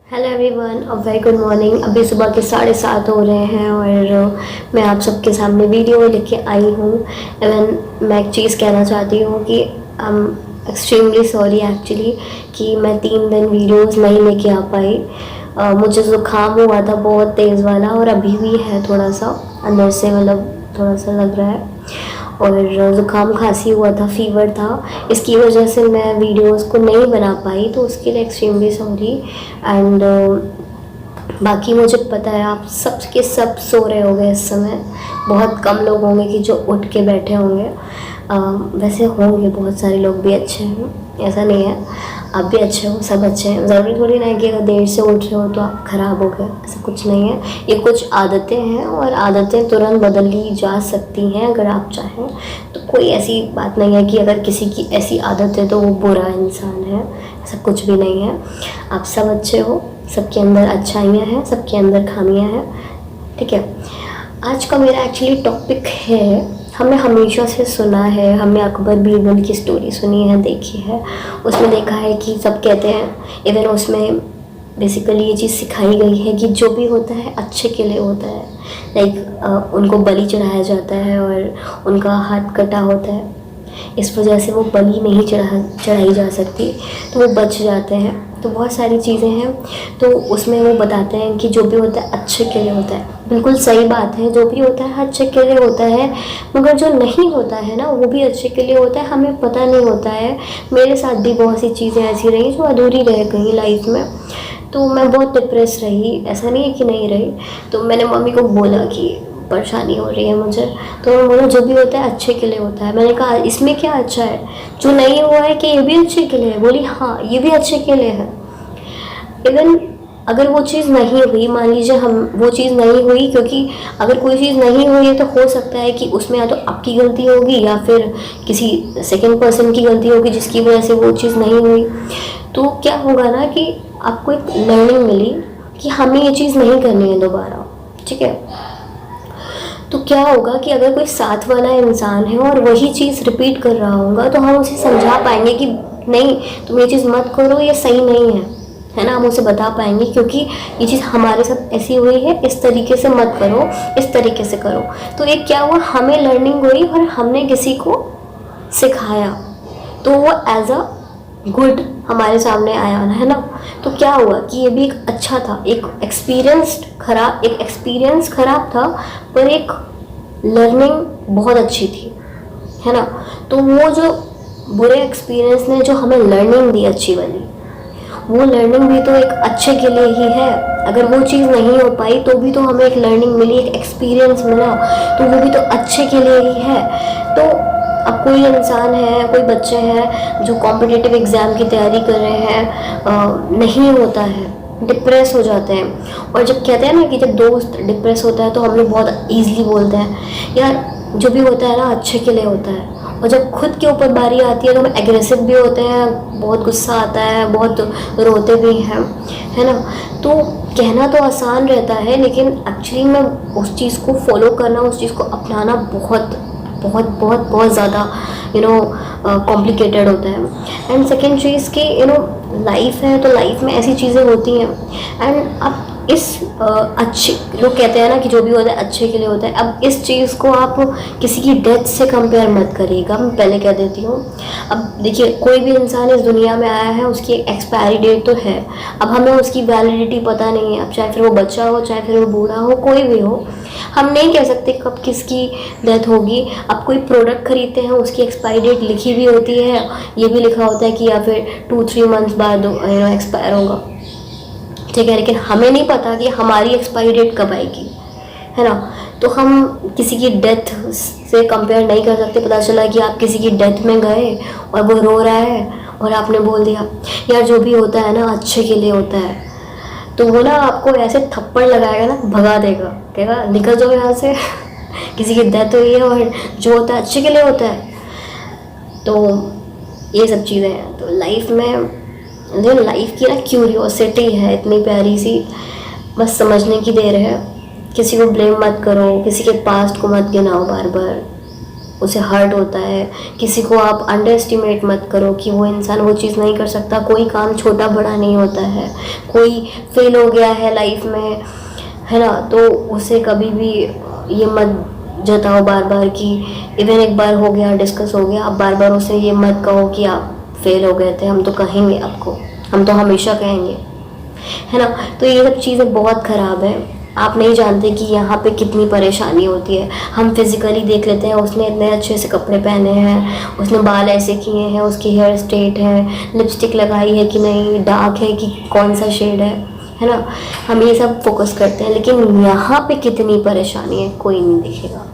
Hello everyone, a very good morning. अभी सुबह के 7:30 हो रहे हैं और मैं आप सबके सामने वीडियो लेके आई हूँ। इवन मैं एक चीज़ कहना चाहती हूँ कि I am extremely sorry actually कि मैं 3 दिन वीडियोस नहीं लेके आ पाई। मुझे ज़ुकाम हुआ था बहुत तेज़ वाला और अभी भी है थोड़ा सा अंदर से, मतलब थोड़ा सा लग रहा है। और ज़ुकाम खांसी हुआ था, फीवर था, इसकी वजह से मैं वीडियोस को नहीं बना पाई, तो उसके लिए एक्सट्रीमली सॉरी। एंड बाकी मुझे पता है आप सब के सब सो रहे होंगे इस समय। बहुत कम लोग होंगे कि जो उठ के बैठे होंगे। वैसे होंगे बहुत सारे लोग भी अच्छे हैं, ऐसा नहीं है। आप भी अच्छे हो, सब अच्छे हैं। ज़रूरी थोड़ी ना है कि अगर देर से उठ रहे हो तो आप ख़राब हो गए, ऐसा कुछ नहीं है। ये कुछ आदतें हैं और आदतें तुरंत बदल ली जा सकती हैं अगर आप चाहें। तो कोई ऐसी बात नहीं है कि अगर किसी की ऐसी आदत है तो वो बुरा इंसान है, ऐसा कुछ भी नहीं है। आप सब अच्छे हो, सबके अंदर अच्छाइयाँ हैं, सबके अंदर खामियाँ हैं, ठीक है। आज का मेरा एक्चुअली टॉपिक है, हमने हमेशा से सुना है, हमने अकबर बीरबल की स्टोरी सुनी है, देखी है, उसमें देखा है कि सब कहते हैं, इवन उसमें बेसिकली ये चीज़ सिखाई गई है कि जो भी होता है अच्छे के लिए होता है। लाइक उनको बलि चढ़ाया जाता है और उनका हाथ कटा होता है, इस वजह से वो बलि नहीं चढ़ाई जा सकती, तो वो बच जाते हैं। तो बहुत सारी चीज़ें हैं, तो उसमें वो बताते हैं कि जो भी होता है अच्छे के लिए होता है। बिल्कुल सही बात है, जो भी होता है अच्छे के लिए होता है, मगर जो नहीं होता है ना वो भी अच्छे के लिए होता है, हमें पता नहीं होता है। मेरे साथ भी बहुत सी चीज़ें ऐसी रही जो अधूरी रह गई लाइफ में, तो मैं बहुत डिप्रेस रही, ऐसा नहीं है कि नहीं रही। तो मैंने मम्मी को बोला कि परेशानी हो रही है मुझे, तो मैं बोला जो भी होता है अच्छे के लिए होता है। मैंने कहा इसमें क्या अच्छा है, जो नहीं हुआ है कि ये भी अच्छे के लिए है? बोली हाँ ये भी अच्छे के लिए है। इवन अगर वो चीज़ नहीं हुई, मान लीजिए हम वो चीज़ नहीं हुई, क्योंकि अगर कोई चीज़ नहीं हुई है तो हो सकता है कि उसमें या तो आपकी गलती होगी या फिर किसी सेकंड पर्सन की गलती होगी जिसकी वजह से वो चीज़ नहीं हुई। तो क्या होगा ना कि आपको एक लर्निंग मिली कि हमें ये चीज़ नहीं करनी है दोबारा, ठीक है। तो क्या होगा कि अगर कोई साथ वाला इंसान है और वही चीज़ रिपीट कर रहा होगा तो हम उसे समझा पाएंगे कि नहीं तुम ये चीज़ मत करो, ये सही नहीं है ना। हम उसे बता पाएंगे क्योंकि ये चीज़ हमारे साथ ऐसी हुई है, इस तरीके से मत करो, इस तरीके से करो। तो एक क्या हुआ, हमें लर्निंग हुई और हमने किसी को सिखाया, तो वो एज अ गुड हमारे सामने आया है ना। तो क्या हुआ कि ये भी एक अच्छा था, एक एक्सपीरियंस खराब था पर एक लर्निंग बहुत अच्छी थी, है ना। तो वो जो बुरे एक्सपीरियंस ने जो हमें लर्निंग दी अच्छी वाली, वो लर्निंग भी तो एक अच्छे के लिए ही है। अगर वो चीज़ नहीं हो पाई तो भी तो हमें एक लर्निंग मिली, एक एक्सपीरियंस मिला, तो वो भी तो अच्छे के लिए ही है। तो अब कोई इंसान है, कोई बच्चे हैं जो कॉम्पिटिटिव एग्ज़ाम की तैयारी कर रहे हैं, नहीं होता है, डिप्रेस हो जाते हैं। और जब कहते हैं ना कि जब दोस्त डिप्रेस होता है तो हम लोग बहुत ईजीली बोलते हैं यार जो भी होता है ना अच्छे के लिए होता है। और जब खुद के ऊपर बारी आती है तो हम एग्रेसिव भी होते हैं, बहुत गुस्सा आता है, बहुत रोते भी हैं, है ना। तो कहना तो आसान रहता है लेकिन एक्चुअली में उस चीज़ को फॉलो करना, उस चीज़ को अपनाना बहुत बहुत बहुत बहुत ज़्यादा कॉम्प्लिकेटेड होता है। एंड सेकेंड चीज़ कि लाइफ है तो लाइफ में ऐसी चीज़ें होती हैं। एंड अब इस अच्छे लोग कहते हैं ना कि जो भी होता है अच्छे के लिए होता है। अब इस चीज़ को आप किसी की डेथ से कंपेयर मत करिएगा, मैं पहले कह देती हूँ। अब देखिए कोई भी इंसान इस दुनिया में आया है, उसकी एक एक्सपायरी डेट तो है। अब हमें उसकी वैलिडिटी पता नहीं है, अब चाहे फिर वो बच्चा हो, चाहे फिर वो बूढ़ा हो, कोई भी हो, हम नहीं कह सकते कब किसकी डेथ होगी। अब कोई प्रोडक्ट खरीदते हैं उसकी एक्सपायरी डेट लिखी भी होती है, ये भी लिखा होता है कि या फिर 2-3 मंथ्स बाद एक्सपायर होगा, ठीक है। लेकिन हमें नहीं पता कि हमारी एक्सपायरी डेट कब आएगी, है ना। तो हम किसी की डेथ से कंपेयर नहीं कर सकते। पता चला कि आप किसी की डेथ में गए और वो रो रहा है और आपने बोल दिया यार जो भी होता है ना अच्छे के लिए होता है, तो वो ना आपको ऐसे थप्पड़ लगाएगा ना, भगा देगा, कहेगा निकल जाओ यहाँ से किसी की डेथ हुई है और जो होता है अच्छे के लिए होता है। तो ये सब चीज़ें हैं। तो लाइफ में लाइफ की ना क्यूरियोसिटी है इतनी प्यारी सी, बस समझने की देर है। किसी को ब्लेम मत करो, किसी के पास्ट को मत गिनाओ बार बार, उसे हर्ट होता है। किसी को आप अंडर एस्टिमेट मत करो कि वो इंसान वो चीज़ नहीं कर सकता। कोई काम छोटा बड़ा नहीं होता है। कोई फेल हो गया है लाइफ में, है ना, तो उसे कभी भी ये मत जताओ बार बार कि इवन एक बार हो गया, डिस्कस हो गया, आप बार बार उसे ये मत कहो कि आप फेल हो गए थे। हम तो कहेंगे आपको, हम तो हमेशा कहेंगे, है ना। तो ये सब चीज़ें बहुत ख़राब है। आप नहीं जानते कि यहाँ पे कितनी परेशानी होती है। हम फिज़िकली देख लेते हैं, उसने इतने अच्छे से कपड़े पहने हैं, उसने बाल ऐसे किए हैं, उसकी हेयर स्ट्रेट है, लिपस्टिक लगाई है कि नहीं, डार्क है कि कौन सा शेड है ना। हम ये सब फोकस करते हैं, लेकिन यहाँ पे कितनी परेशानी है कोई नहीं दिखेगा।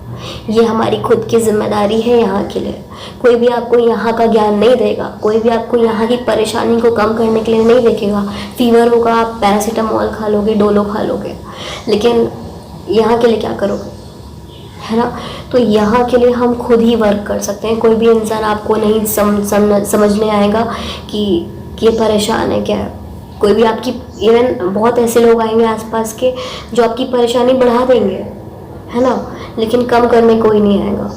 ये हमारी खुद की जिम्मेदारी है यहाँ के लिए। कोई भी आपको यहाँ का ज्ञान नहीं देगा, कोई भी आपको यहाँ की परेशानी को कम करने के लिए नहीं देखेगा। फीवर होगा, आप पैरासीटामोल खा लोगे, डोलो खा लोगे, लेकिन यहाँ के लिए क्या करोगे, है ना। तो यहाँ के लिए हम खुद ही वर्क कर सकते हैं। कोई भी इंसान आपको नहीं समझने आएगा कि ये परेशान है क्या है। कोई भी आपकी, इवन बहुत ऐसे लोग आएंगे आसपास के जो आपकी परेशानी बढ़ा देंगे, है ना, लेकिन कम करने कोई नहीं आएगा।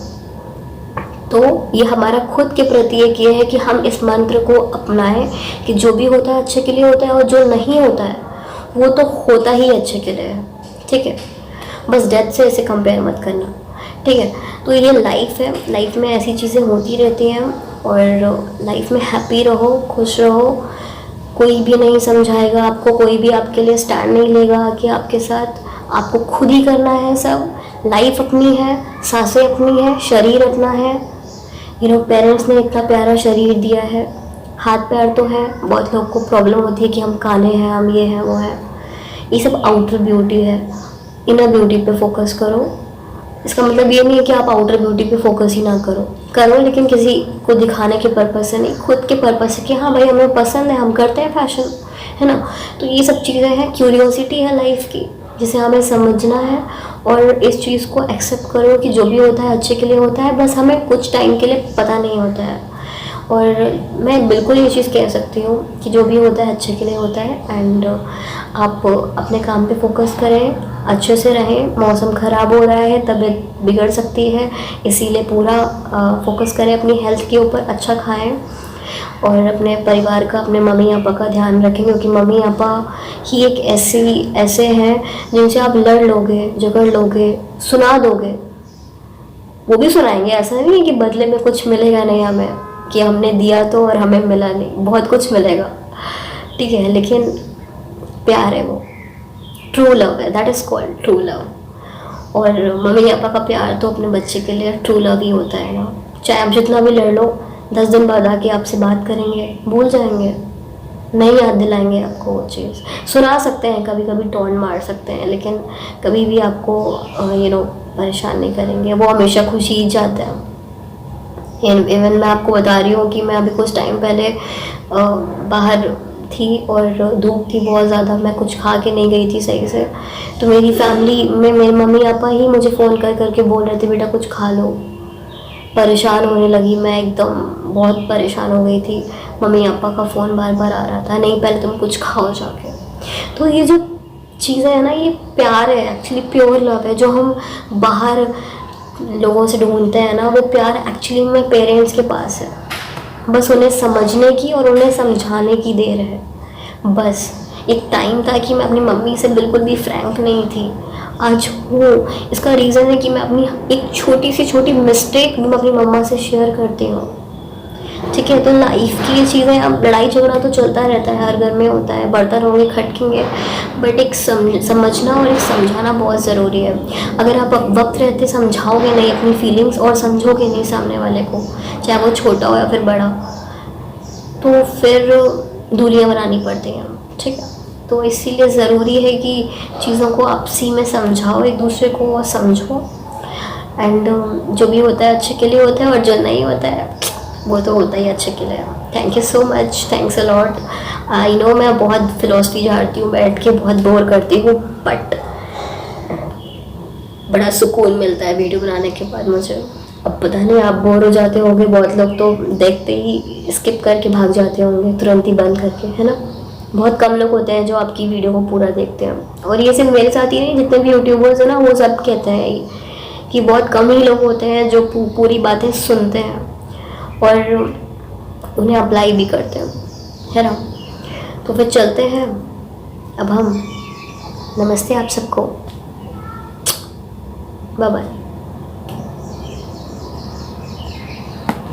तो ये हमारा खुद के प्रति एक ये है कि हम इस मंत्र को अपनाएं कि जो भी होता है अच्छे के लिए होता है, और जो नहीं होता है वो तो होता ही अच्छे के लिए है, ठीक है। बस डेथ से इसे कंपेयर मत करना, ठीक है। तो ये लाइफ है, लाइफ में ऐसी चीज़ें होती रहती हैं, और लाइफ में हैप्पी रहो, खुश रहो। कोई भी नहीं समझाएगा आपको, कोई भी आपके लिए स्टैंड नहीं लेगा कि आपके साथ, आपको खुद ही करना है सब। लाइफ अपनी है, सांसें अपनी है, शरीर अपना है। पेरेंट्स ने इतना प्यारा शरीर दिया है, हाथ पैर तो है। बहुत लोग को प्रॉब्लम होती है कि हम काले हैं, हम ये हैं वो हैं। ये सब आउटर ब्यूटी है, इनर ब्यूटी पे फोकस करो। इसका मतलब ये नहीं है कि आप आउटर ब्यूटी पे फोकस ही ना करो, लेकिन किसी को दिखाने के पर्पज़ से नहीं, खुद के पर्पज़ से कि हाँ भाई हमें पसंद है, हम करते हैं फैशन, है ना। तो ये सब चीज़ें हैं, क्यूरियोसिटी है लाइफ की, जिसे हमें समझना है। और इस चीज़ को एक्सेप्ट करो कि जो भी होता है अच्छे के लिए होता है, बस हमें कुछ टाइम के लिए पता नहीं होता है। और मैं बिल्कुल ये चीज़ कह सकती हूँ कि जो भी होता है अच्छे के लिए होता है। एंड आप अपने काम पे फोकस करें, अच्छे से रहें। मौसम ख़राब हो रहा है, तबीयत बिगड़ सकती है, इसीलिए पूरा फोकस करें अपनी हेल्थ के ऊपर। अच्छा खाएं और अपने परिवार का, अपने मम्मी पापा का ध्यान रखें, क्योंकि मम्मी पापा ही एक ऐसे हैं जिनसे आप लड़ लोगे, झगड़ लोगे, सुना दोगे, वो भी सुनाएंगे। ऐसा नहीं है कि बदले में कुछ मिलेगा नहीं हमें, कि हमने दिया तो और हमें मिला नहीं, बहुत कुछ मिलेगा, ठीक है, लेकिन प्यार है वो, ट्रू लव है, that is called true love. और मम्मी पापा का प्यार तो अपने बच्चे के लिए ट्रू लव ही होता है ना। चाहे आप जितना भी लड़ लो, 10 दिन बाद आके आपसे बात करेंगे, भूल जाएंगे, नहीं याद दिलाएंगे आपको वो चीज़। सुना सकते हैं, कभी कभी टोन मार सकते हैं, लेकिन कभी भी आपको परेशान नहीं करेंगे। वो हमेशा खुशी ही चाहते हैं। इवन मैं आपको बता रही हूँ कि मैं अभी कुछ टाइम पहले बाहर थी और धूप थी बहुत ज़्यादा, मैं कुछ खा के नहीं गई थी सही से। तो मेरी फैमिली में मेरे मम्मी पापा ही मुझे फ़ोन कर करके बोल रहे थे बेटा कुछ खा लो। परेशान होने लगी मैं, एकदम बहुत परेशान हो गई थी। मम्मी पापा का फ़ोन बार बार आ रहा था, नहीं पहले तुम कुछ खाओ जाके। तो ये जो चीज़ें हैं ना, ये प्यार है, एक्चुअली प्योर लव है, जो हम बाहर लोगों से ढूंढते हैं ना, वो प्यार एक्चुअली में पेरेंट्स के पास है। बस उन्हें समझने की और उन्हें समझाने की देर है। बस एक टाइम था कि मैं अपनी मम्मी से बिल्कुल भी फ्रैंक नहीं थी, आज हूँ। इसका रीज़न है कि मैं अपनी एक छोटी मिस्टेक भी मैं अपनी मम्मा से शेयर करती हूँ, ठीक है। तो लाइफ की ये चीज़ें, अब लड़ाई झगड़ा तो चलता रहता है, हर घर में होता है, बर्तन होंगे, खटकेंगे, बट एक समझना और एक समझाना बहुत ज़रूरी है। अगर आप वक्त रहते समझाओगे नहीं अपनी फीलिंग्स और समझोगे नहीं सामने वाले को, चाहे वो छोटा हो या फिर बड़ा, तो फिर दूरियां बनानी पड़ती हैं, ठीक है। तो इसीलिए ज़रूरी है कि चीज़ों को आपसी में समझाओ, एक दूसरे को समझो। एंड जो भी होता है अच्छे के लिए होता है, और जो नहीं होता है वो तो होता ही अच्छे के लिए। Thank you so much, thanks a lot. I know मैं बहुत फिलोसफी झाड़ती हूँ बैठ के, बहुत बोर करती हूँ, बट बड़ा सुकून मिलता है वीडियो बनाने के बाद मुझे। अब पता नहीं आप बोर हो जाते होंगे, बहुत लोग तो देखते ही स्किप करके भाग जाते होंगे, तुरंत ही बंद करके, है ना। बहुत कम लोग होते हैं जो आपकी वीडियो को पूरा देखते हैं। और ये सिर्फ मेरे साथ ही नहीं, जितने भी यूट्यूबर्स हैं ना, वो सब कहते हैं कि बहुत कम ही लोग होते हैं जो पूरी बातें सुनते हैं और उन्हें अप्लाई भी करते हैं, है ना। तो फिर चलते हैं अब हम। नमस्ते आप सबको, बाय बाय।